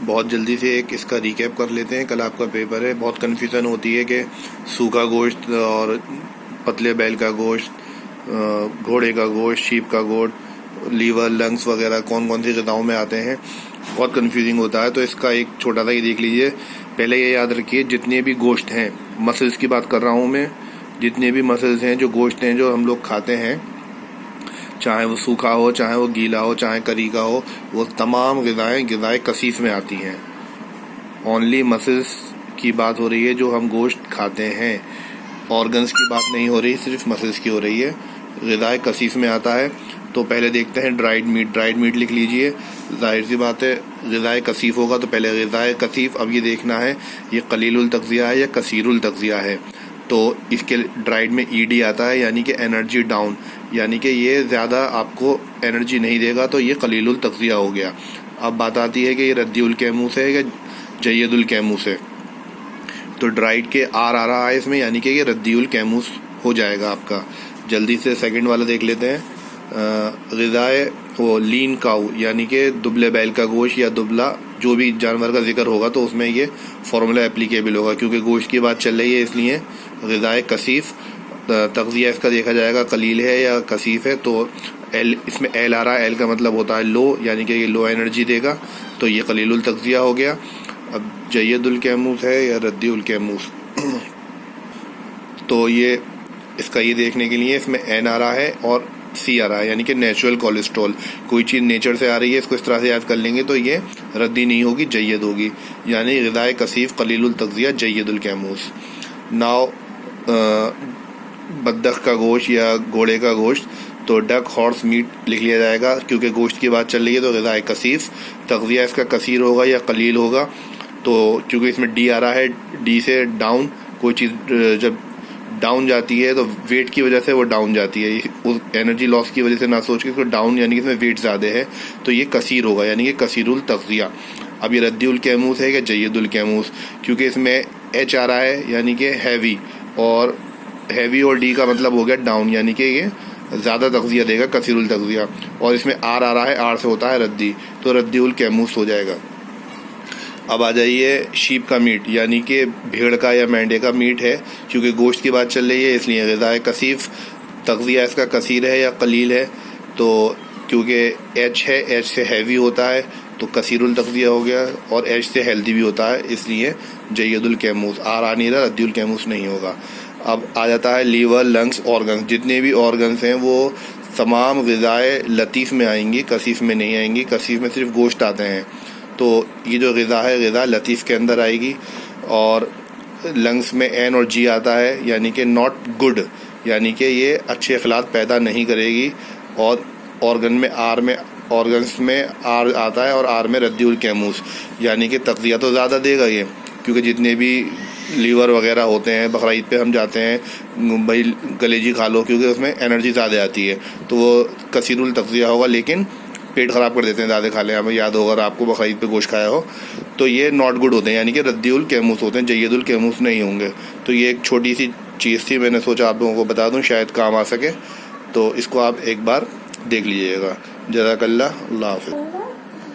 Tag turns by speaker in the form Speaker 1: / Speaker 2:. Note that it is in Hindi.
Speaker 1: बहुत जल्दी से एक इसका रिकैप कर लेते हैं। कल आपका पेपर है, बहुत कन्फ्यूज़न होती है कि सूखा गोश्त और पतले बैल का गोश्त, घोड़े का गोश्त, शीप का गोश्त, लीवर, लंग्स वगैरह कौन कौन सी ग़िज़ाओं में आते हैं, बहुत कन्फ्यूजिंग होता है। तो इसका एक छोटा सा ये देख लीजिए। पहले ये याद रखिए, जितने भी गोश्त हैं, मसल्स की बात कर रहा हूँ मैं, जितने भी मसल्स हैं, जो गोश्त हैं जो हम लोग खाते हैं, चाहे वो सूखा हो, चाहे वो गीला हो, चाहे करी का हो, वो तमाम ग़िज़ाएँ कसीफ में आती हैं। ओनली मसल्स की बात हो रही है जो हम गोश्त खाते हैं, ऑर्गन्स की बात नहीं हो रही, सिर्फ मसल्स की हो रही है। ग़िज़ाएँ कसीफ में आता है। तो पहले देखते हैं ड्राइड मीट लिख लीजिए। जाहिर सी बात है, ग़िज़ाएँ कसीफ होगा तो पहले ग़िज़ाएँ कसीफ। अब ये देखना है ये कलीलुल तग़ज़िया है या कसीरुल तग़ज़िया है। तो इसके ड्राइड में ईडी आता है, यानी कि एनर्जी डाउन, यानी कि ये ज़्यादा आपको एनर्जी नहीं देगा, तो ये कलीलुल तग़ज़िया हो गया। अब बात आती है कि ये रद्दीउल कैमूस है या जय्यदुल कैमूस है। तो ड्राइड के आर आ रहा है इसमें, यानी कि ये रद्दीउल कैमूस हो जाएगा आपका। जल्दी से सेकंड वाला देख लेते हैं। ग़िज़ाए वो लीन काऊ, यानी कि दुबले बैल का गोश्त या दुबला जो भी जानवर का जिक्र होगा तो उसमें ये फार्मूला एप्लीकेबल होगा, क्योंकि गोश्त की बात चल रही है इसलिए। ग़िज़ाए कसीफ, तग़ज़िया इसका देखा जाएगा कलील है या कसीफ है। तो एल, इसमें एल आ रहा है, एल का मतलब होता है लो, यानी कि ये लो एनर्जी देगा, तो ये कलीलुल तग़ज़िया हो गया। अब जय्यदुल कैमूस है या रद्दीउल कैमूस, तो ये इसका ये देखने के लिए इसमें एन आ रहा है और सी आ रहा है, यानी कि नेचुरल कोलेस्ट्रॉल। कोई चीज़ नेचर से आ रही है, इसको इस तरह से याद कर लेंगे तो ये रद्दी नहीं होगी, जय्यद होगी। यानी ग़िज़ाए कसीफ कलीलुल तग़ज़िया जय्यदुल कैमूस। नाउ बत्तख का गोश्त या घोड़े का गोश्त, तो डक हॉर्स मीट लिख लिया जाएगा, क्योंकि गोश्त की बात चल रही है। तो ग़िज़ाए कसीफ, तग़ज़िया इसका कसीर होगा या कलील होगा। तो क्योंकि इसमें डी आ रहा है, डी से डाउन, कोई चीज़ जब डाउन जाती है तो वेट की वजह से वो डाउन जाती है, उस एनर्जी लॉस की वजह से ना सोच के इसको डाउन, यानी कि इसमें वेट ज़्यादा है, तो ये कसीर होगा, यानी कि कसीरुल तग़ज़िया। अब ये रद्दीउल कैमूस है या जय्यदुल कैमूस, क्योंकि इसमें एच आ रहा है, यानी कि हैवी, और हैवी और डी का मतलब हो गया डाउन, यानी कि ये ज़्यादा तग़ज़िया देगा, कसीरुल तग़ज़िया। और इसमें आर आ रहा है, आर से होता है रद्दी, तो रद्दीउल कैमूस हो जाएगा। अब आ जाइए शीप का मीट, यानी कि भेड़ का या मेंढे का मीट है, क्योंकि गोश्त की बात चल रही है इसलिए ग़िज़ाए कसीफ, तग़ज़िया इसका कसीर है या कलील है। तो क्योंकि एच है, एच से हैवी होता है, तो कसीरुल तग़ज़िया हो गया, और एच से हेल्दी भी होता है, इसलिए जय्यदुल कैमूस। आर आ नहीं रहा, रद्दीउल कैमूस नहीं होगा। अब आ जाता है लीवर, लंग्स, ऑर्गन्स। जितने भी ऑर्गन्स हैं वो तमाम ग़िज़ाए लतीफ़ में आएंगी, कसीफ में नहीं आएंगी। कसीफ में सिर्फ गोश्त आते हैं। तो ये जो ग़िज़ा है, ग़िज़ा लतीफ़ के अंदर आएगी। और लंग्स में एन और जी आता है, यानी कि नॉट गुड, यानी कि ये अच्छे अखलाक पैदा नहीं करेगी। और ऑर्गन्स में आर आता है, और आर में रद्दीउल कैमूस, यानी कि तग़ज़िया तो ज़्यादा देगा ये, क्योंकि जितने भी लीवर वगैरह होते हैं, बकरा ईद पे हम जाते हैं भाई कलेजी खा लो, क्योंकि उसमें एनर्जी ज़्यादा आती है, तो वो कसीरुल तग़ज़िया होगा। लेकिन पेट ख़राब कर देते हैं ज़्यादा खा लें। हमें याद होगा, अगर आपको बकरा ईद पे गोश्त खाया हो, तो ये नॉट गुड होते हैं, यानी कि रद्दीउल कैमूस होते हैं, जय्यदुल कैमूस नहीं होंगे। तो ये एक छोटी सी चीज़ थी, मैंने सोचा आप लोगों को बता दूं, शायद काम आ सके। तो इसको आप एक बार देख लीजिएगा। जज़ाकल्लाह, अल्लाह हाफ़िज़।